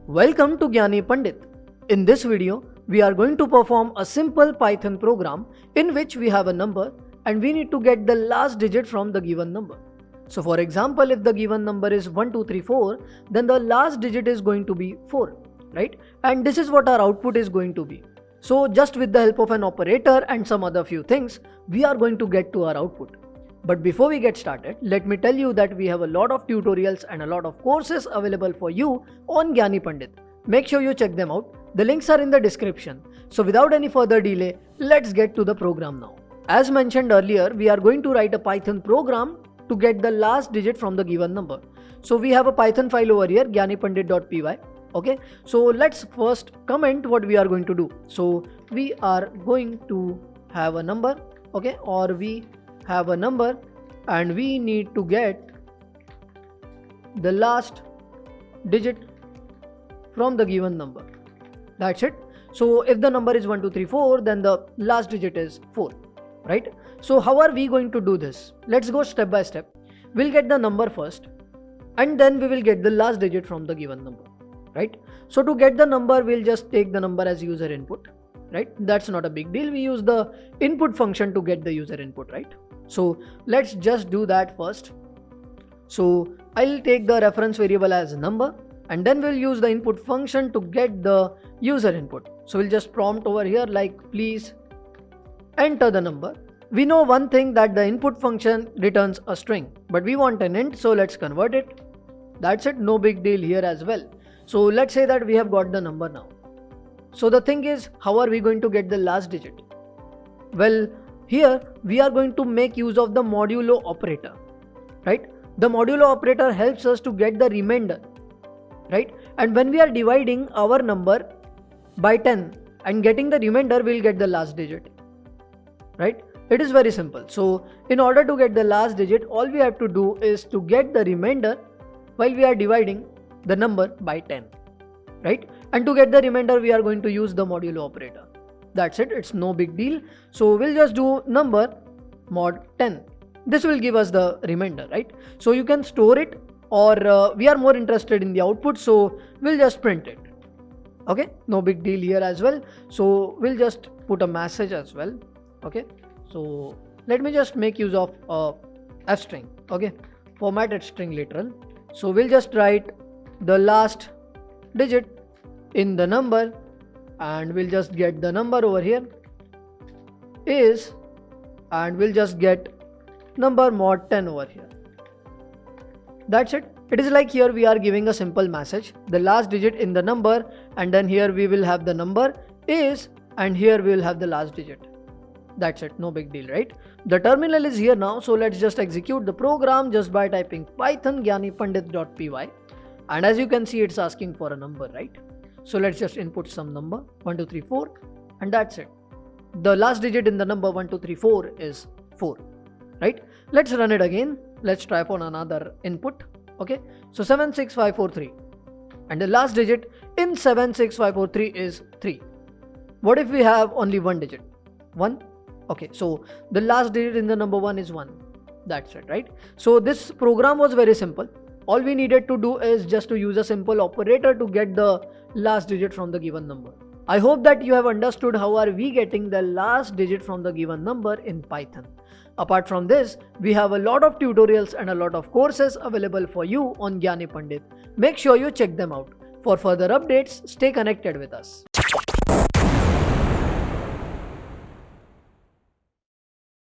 Welcome to Gyani Pandit. In this video, we are going to perform a simple Python program in which we have a number and we need to get the last digit from the given number. So for example, if the given number is 1234, then the last digit is going to be 4, right? And this is what our output is going to be. So just with the help of an operator and some other few things, we are going to get to our output. But before we get started, let me tell you that we have a lot of tutorials and a lot of courses available for you on Gyani Pandit. Make sure you check them out. The links are in the description. So without any further delay, let's get to the program now. As mentioned earlier, we are going to write a Python program to get the last digit from the given number. So we have a Python file over here, gyanipandit.py. Okay, so let's first comment what we are going to do. So we are going to have a number, okay, or we have a number and we need to get the last digit from the given number. That's it. So if the number is 1234, then the last digit is 4, right? So how are we going to do this? Let's go step by step. We'll get the number first and then we will get the last digit from the given number, right? So to get the number, we'll just take the number as user input, right? That's not a big deal. We use the input function to get the user input, right? So let's just do that first. So I'll take the reference variable as number and then we'll use the input function to get the user input. So we'll just prompt over here like please enter the number. We know one thing, that the input function returns a string, but we want an int, so let's convert it. That's it, no big deal here as well. So let's say that we have got the number now. So the thing is, how are we going to get the last digit? Well, here we are going to make use of the modulo operator, right? The modulo operator helps us to get the remainder, right? And when we are dividing our number by 10 and getting the remainder, we'll get the last digit, right? It is very simple. So in order to get the last digit, all we have to do is to get the remainder while we are dividing the number by 10, right? And to get the remainder, we are going to use the modulo operator. That's it, it's no big deal. So we'll just do number mod 10. This will give us the remainder, right? So you can store it, or we are more interested in the output, so we'll just print it. Okay, no big deal here as well. So we'll just put a message as well. Okay, so let me just make use of f string. Okay, formatted string literal. So we'll just write the last digit in the number and we'll just get the number over here is, and we'll just get number mod 10 over here. That's it. It is like here we are giving a simple message, the last digit in the number, and then here we will have the number is, and here we will have the last digit. That's it, no big deal, right? The terminal is here now, so let's just execute the program just by typing python gyanipandit.py, and as you can see, it's asking for a number, right? So let's just input some number 1234 and that's it. The last digit in the number 1234 is 4, right? Let's run it again. Let's try for another input. Okay, so 76543 and the last digit in 76543 is 3. What if we have only one digit? 1. Okay, so the last digit in the number 1 is 1. That's it, right? So this program was very simple. All we needed to do is just to use a simple operator to get the last digit from the given number. I hope that you have understood how are we getting the last digit from the given number in Python. Apart from this, we have a lot of tutorials and a lot of courses available for you on Gyani Pandit. Make sure you check them out. For further updates, stay connected with us.